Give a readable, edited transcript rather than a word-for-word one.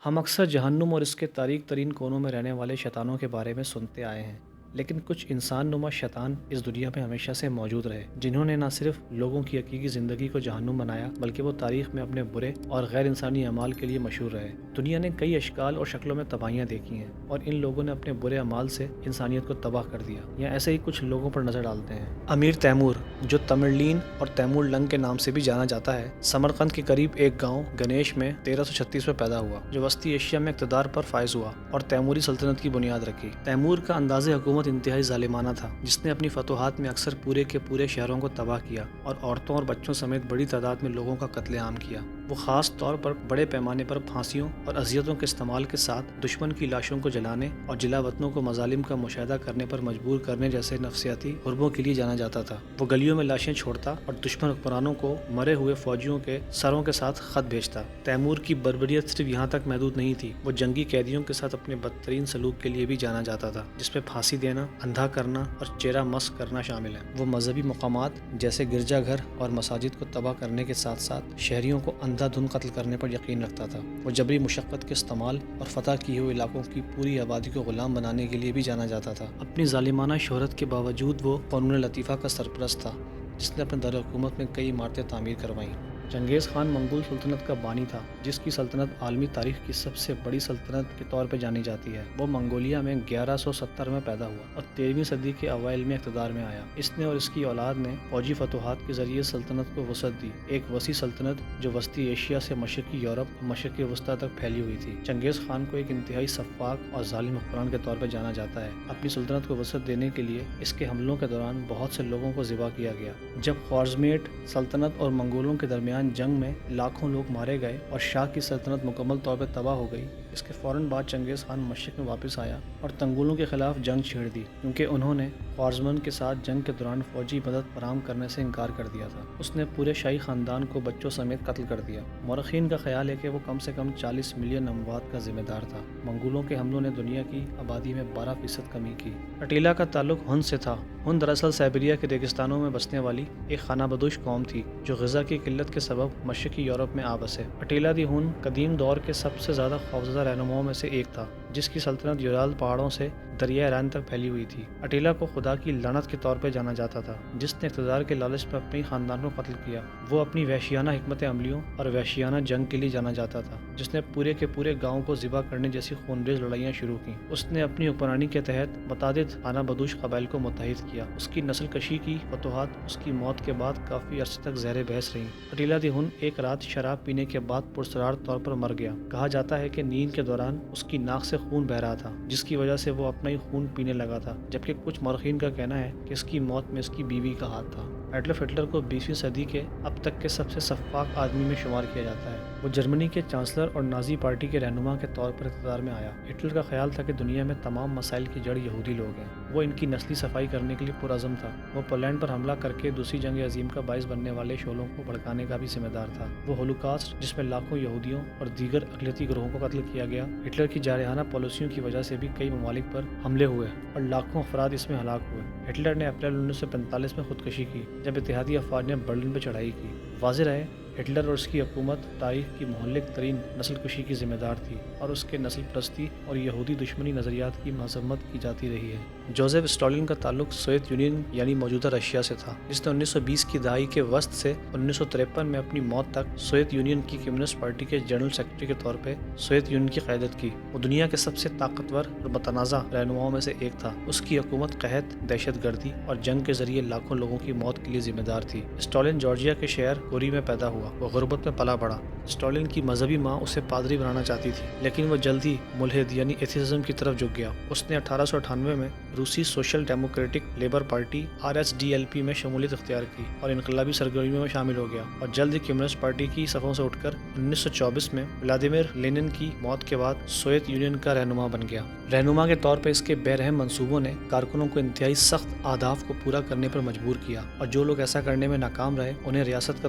ہم اکثر جہنم اور اس کے تاریک ترین کونوں میں رہنے والے شیطانوں کے بارے میں سنتے آئے ہیں، لیکن کچھ انسان نما شیطان اس دنیا میں ہمیشہ سے موجود رہے، جنہوں نے نہ صرف لوگوں کی حقیقی زندگی کو جہنم بنایا بلکہ وہ تاریخ میں اپنے برے اور غیر انسانی اعمال کے لیے مشہور رہے۔ دنیا نے کئی اشکال اور شکلوں میں تباہیاں دیکھی ہیں، اور ان لوگوں نے اپنے برے اعمال سے انسانیت کو تباہ کر دیا۔ یا ایسے ہی کچھ لوگوں پر نظر ڈالتے ہیں۔ امیر تیمور، جو تمرلین اور تیمور لنگ کے نام سے بھی جانا جاتا ہے، سمرقند کے قریب ایک گاؤں گنیش میں 1336 میں پیدا ہوا، جو وسطی ایشیا میں اقتدار پر فائز ہوا اور تیموری سلطنت کی بنیاد رکھی۔ تیمور کا انداز حکومت انتہائی ظالمانہ تھا، جس نے اپنی فتوحات میں اکثر پورے کے پورے شہروں کو تباہ کیا اور عورتوں اور بچوں سمیت بڑی تعداد میں لوگوں کا قتل عام کیا۔ وہ خاص طور پر بڑے پیمانے پر پھانسیوں اور اذیتوں کے استعمال کے ساتھ دشمن کی لاشوں کو جلانے اور جلا وطنوں کو مظالم کا مشاہدہ کرنے پر مجبور کرنے جیسے نفسیاتی حربوں کے لیے جانا جاتا تھا۔ وہ گلیوں میں لاشیں چھوڑتا اور دشمن حکمرانوں کو مرے ہوئے فوجیوں کے سروں کے ساتھ خط بھیجتا۔ تیمور کی بربریت صرف یہاں تک محدود نہیں تھی، وہ جنگی قیدیوں کے ساتھ اپنے بدترین سلوک کے لیے بھی جانا جاتا تھا، جس میں پھانسی دینا، اندھا کرنا اور چہرہ مسخ کرنا شامل ہے۔ وہ مذہبی مقامات جیسے گرجا گھر اور مساجد کو تباہ کرنے کے ساتھ ساتھ شہریوں کو اندھا دھند قتل کرنے پر یقین رکھتا تھا۔ وہ جبری مشقت کے استعمال اور فتح کیے ہوئے علاقوں کی پوری آبادی کو غلام بنانے کے لیے بھی جانا جاتا تھا۔ اپنی ظالمانہ شہرت کے باوجود وہ قانون لطیفہ کا سرپرست تھا، جس نے اپنے دارالحکومت میں کئی عمارتیں تعمیر کروائیں۔ چنگیز خان منگول سلطنت کا بانی تھا، جس کی سلطنت عالمی تاریخ کی سب سے بڑی سلطنت کے طور پر جانی جاتی ہے۔ وہ منگولیا میں 1170 میں پیدا ہوا اور 13ویں صدی کے اوائل میں اقتدار میں آیا۔ اس نے اور اس کی اولاد نے فوجی فتوحات کے ذریعے سلطنت کو وسعت دی، ایک وسیع سلطنت جو وسطی ایشیا سے مشرقی یورپ اور مشرق وسطیٰ تک پھیلی ہوئی تھی۔ چنگیز خان کو ایک انتہائی سفاک اور ظالم حکمران کے طور پر جانا جاتا ہے۔ اپنی سلطنت کو وسعت دینے کے لیے اس کے حملوں کے دوران بہت سے لوگوں کو ذبح کیا گیا۔ جب خوارزمیٹ سلطنت اور منگولوں کے درمیان جنگ میں لاکھوں لوگ مارے گئے اور شاہ کی سلطنت مکمل طور پر تباہ ہو گئی، اس کے فوراً بعد چنگیز خان مشرق میں واپس آیا اور تنگولوں کے خلاف جنگ چھیڑ دی، کیونکہ انہوں نے خوارزمن کے ساتھ جنگ کے دوران فوجی مدد فراہم کرنے سے انکار کر دیا تھا۔ اس نے پورے شاہی خاندان کو بچوں سمیت قتل کر دیا۔ مورخین کا خیال ہے کہ وہ کم سے کم 40 ملین اموات کا ذمہ دار تھا۔ منگولوں کے حملوں نے دنیا کی آبادی میں 12% کمی کی۔ اٹیلا کا تعلق ہند سے تھا۔ ہند دراصل سائبیریا کے ریگستانوں میں بسنے والی ایک خانہ بدوش قوم تھی، جو غذا کی قلت کے سبب مشرقی یورپ میں آ بسے۔ اٹیلا دی ہن قدیم دور کے سب سے زیادہ خوفزدہ رہنماؤں میں سے ایک تھا، جس کی سلطنت یورال پہاڑوں سے دریائے ایران تک پھیلی ہوئی تھی۔ اٹیلا کو خدا کی لعنت کے طور پر جانا جاتا تھا، جس نے اقتدار کے لالچ میں اپنے خاندان کو قتل کیا۔ وہ اپنی وحشیانہ حکمت عملیوں اور وحشیانہ جنگ کے لیے جانا جاتا تھا، جس نے پورے کے پورے گاؤں کو ذبح کرنے جیسی خونریز لڑائیاں شروع کیں۔ اس نے اپنی حکمرانی کے تحت متعدد خانہ بدوش قبائل کو متحد کیا۔ اس کی نسل کشی کی فتوحات اس کی موت کے بعد کافی عرصے تک زیر بحث رہیں۔ اٹیلا دی ہن ایک رات شراب پینے کے بعد پرسرار طور پر مر گیا۔ کہا جاتا ہے کہ نیند کے دوران اس کی ناک سے خون بہہ رہا تھا، جس کی وجہ سے وہ اپنا ہی خون پینے لگا تھا، جبکہ کچھ مورخین کا کہنا ہے کہ اس کی موت میں اس کی بیوی کا ہاتھ تھا۔ ایڈلف ہٹلر کو 20ویں صدی کے اب تک کے سب سے سفاک آدمی میں شمار کیا جاتا ہے۔ وہ جرمنی کے چانسلر اور نازی پارٹی کے رہنما کے طور پر اقتدار میں آیا۔ ہٹلر کا خیال تھا کہ دنیا میں تمام مسائل کی جڑ یہودی لوگ ہیں۔ وہ ان کی نسلی صفائی کرنے کے لیے پرعزم تھا۔ وہ پولینڈ پر حملہ کر کے دوسری جنگ عظیم کا باعث بننے والے شعلوں کو بھڑکانے کا بھی ذمہ دار تھا۔ وہ ہولوکاسٹ، جس میں لاکھوں یہودیوں اور دیگر اقلیتی گروہوں کو قتل کیا گیا، ہٹلر کی جارحانہ پالیسیوں کی وجہ سے بھی کئی ممالک پر حملے ہوئے اور لاکھوں افراد اس میں ہلاک ہوئے۔ ہٹلر نے اپریل 1945 میں خودکشی کی، جب اتحادی افواج نے برلن پہ چڑھائی کی۔ واضح رہے، ہٹلر اور اس کی حکومت تاریخ کی مہلک ترین نسل کشی کی ذمہ دار تھی، اور اس کے نسل پرستی اور یہودی دشمنی نظریات کی مذمت کی جاتی رہی ہے۔ جوزف اسٹالن کا تعلق سوویت یونین یعنی موجودہ رشیا سے تھا، جس نے 1920 کی دہائی کے وسط سے 1953 میں اپنی موت تک سوویت یونین کی کمیونسٹ پارٹی کے جنرل سیکرٹری کے طور پہ سوویت یونین کی قیادت کی۔ وہ دنیا کے سب سے طاقتور اور متنازع رہنماؤں میں سے ایک تھا۔ اس کی حکومت قحط، دہشت گردی اور جنگ کے ذریعے لاکھوں لوگوں کی موت کے لیے ذمہ دار تھی۔ اسٹالن جارجیا کے شہر گوری میں پیدا ہوا۔ وہ غربت میں پلا بڑھا۔ اسٹالن کی مذہبی ماں اسے پادری بنانا چاہتی تھی، لیکن وہ جلد ہی ملحد یعنی ایتھیزم کی طرف جھک گیا۔ اس نے 1898 میں روسی social democratic labour party RSDLP میں شمولیت اختیار کی اور انقلابی سرگرمیوں میں شامل ہو گیا، اور جلد ہی کمیونسٹ پارٹی کی صفوں سے اٹھ کر 1924 میں ولادیمیر لینن کی موت کے بعد سوویت یونین کا رہنما بن گیا۔ رہنما کے طور پر اس کے بے رحم منصوبوں نے کارکنوں کو انتہائی سخت اہداف کو پورا کرنے پر مجبور کیا، اور جو لوگ ایسا کرنے میں ناکام رہے انہیں ریاست کا